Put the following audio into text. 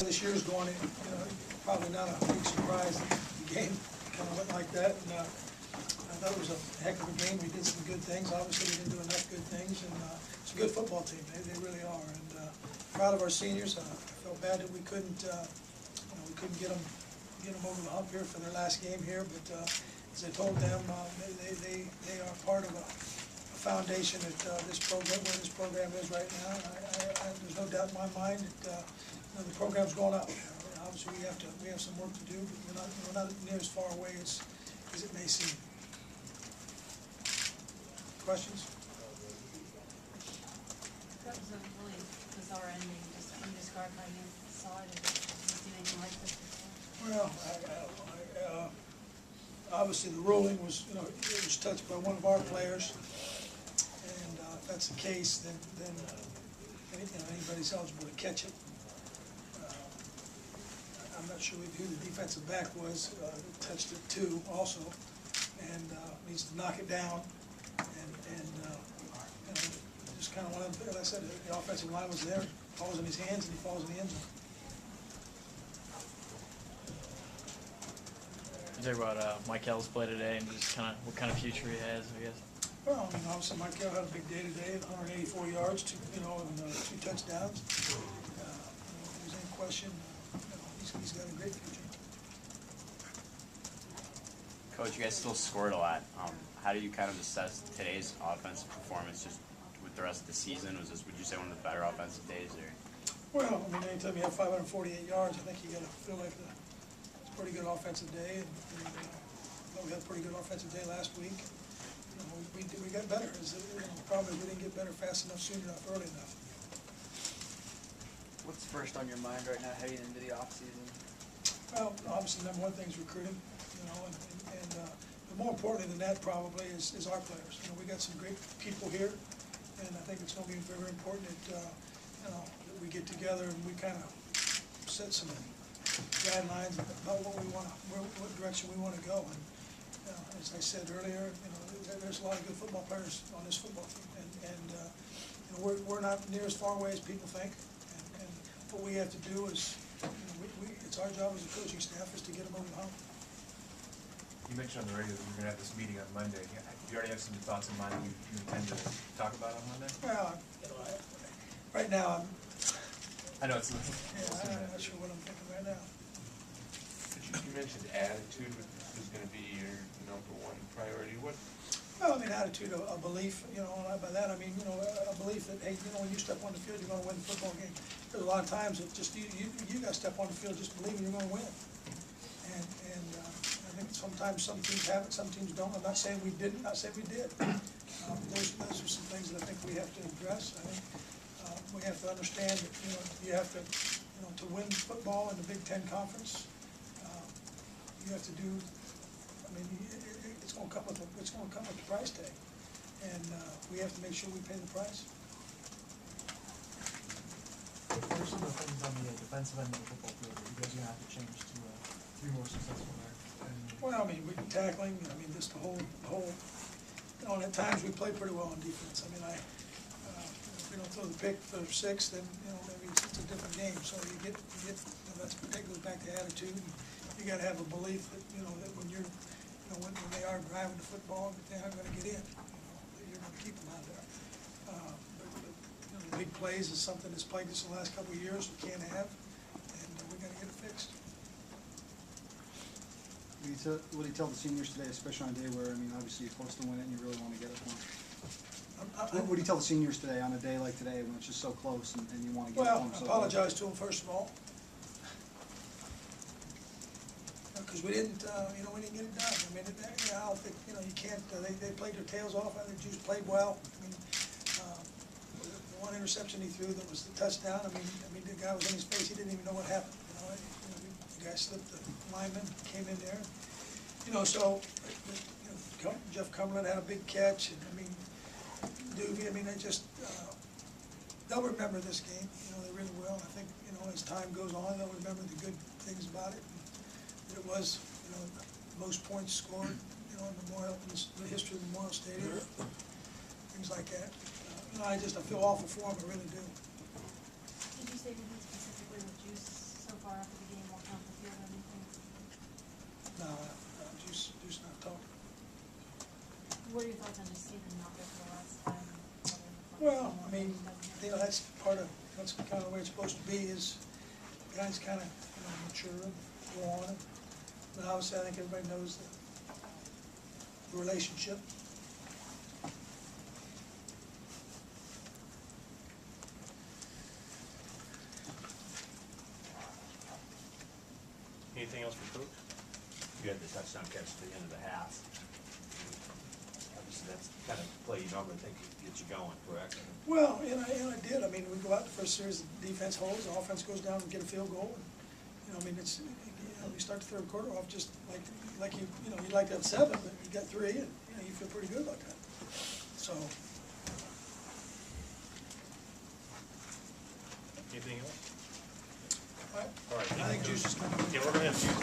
this year's going in, probably not a big surprise that the game kind of went like that. And I thought it was a heck of a game. We did some good things. Obviously, we didn't do enough good things, and it's a good football team. They really are. And proud of our seniors. I felt bad that we couldn't get them over the hump here for their last game here. But as I told them, they are part of a foundation at this program, where this program is right now. There's no doubt in my mind that the program's going up. Obviously, we have some work to do, but we're not near as far away as it may seem. Questions? That was a really bizarre ending, just undescribed how you saw it. Have you seen anything like this before? Well, obviously the ruling was, it was touched by one of our players, and if that's the case, then anybody's eligible to catch it. I'm not sure who the defensive back was, touched it too also, and needs to knock it down, and just kind of one of them, like I said, the offensive line was there, falls in his hands, and he falls in the end zone. You talk about Michael's play today and just what kind of future he has, I guess. Well, obviously Michael had a big day today, 184 yards, two touchdowns. There's any question, he's got a great future. Coach, you guys still scored a lot. How do you kind of assess today's offensive performance just with the rest of the season? Was this, would you say, one of the better offensive days? Or? Well, anytime you have 548 yards, I think you got to feel like it's a pretty good offensive day. And we had a pretty good offensive day last week. We got better. Probably we didn't get better fast enough, soon enough, early enough. What's first on your mind right now heading into the off season? Well, obviously, number one thing is recruiting. But more importantly than that, probably is our players. We got some great people here, and I think it's going to be very important that that we get together and we kind of set some guidelines about what we want, what direction we want to go. And as I said earlier, there's a lot of good football players on this football team, and we're not near as far away as people think. And what we have to do is, it's our job as a coaching staff is to get them over the hump. You mentioned on the radio that you're going to have this meeting on Monday. Do you already have some thoughts in mind you intend to talk about on Monday? Well, right now I know it's. I'm not sure what I'm thinking right now. You mentioned attitude is going to be your number one priority. What? Well, attitude, a belief. By that I mean, a belief that, hey, when you step on the field, you're going to win the football game. There's a lot of times that just you got to step on the field just believing you're going to win. And I think sometimes some teams have it, some teams don't. I'm not saying we didn't. Not saying we did. Those are some things that I think we have to address. I think we have to understand that you have to to win football in the Big Ten Conference. You have to do. It's going to come with the price tag, and we have to make sure we pay the price. What are some of the things on the defensive end of the football field that you guys are going to have to change to be more successful there? Well, we tackling. Just the whole. At times we play pretty well on defense. If we don't throw the pick for 6, then maybe it's a different game. So you get that goes back to attitude. You got to have a belief that that when you're when they are driving the football, that they aren't going to get in. You're going to keep them out there. But big plays is something that's plagued us in the last couple of years. We can't have, and we got to get it fixed. What do you tell the seniors today, especially on a day where, obviously you're supposed to win it and you really want to get it one? What do you tell the seniors today on a day like today when it's just so close and you want to get it one? Well, I apologize to them first of all, because we didn't get it done. I don't think you can't. They played their tails off. I think Juice played well. The one interception he threw that was the touchdown. The guy was in his face. He didn't even know what happened. The guy slipped the lineman, came in there. So Jeff Cumberland had a big catch. And Doobie. They'll remember this game. They really will. I think as time goes on, they'll remember the good things about it. And it was most points scored. In the history of Memorial Stadium. Things like that. I feel awful for them. I really do. Did you say anything specifically with Juice so and not go for the last time. Well, I mean, you know, that's kind of the way it's supposed to be, is guys kind of, you know, mature and go on. But obviously, I think everybody knows the relationship. Anything else for Coach? You had the touchdown catch at the end of the half. Obviously, that's the kind of play you normally think gets you going, correct? Well, and I did. I mean, we go out the first series, the defense holds, the offense goes down and get a field goal. And, you know, I mean, it's, you know, we start the third quarter off just like you know, you'd like to have 7, but you got 3, and, you know, you feel pretty good about that. So, Anything else? I All right. think Juice is coming. Yeah, we're gonna have Juice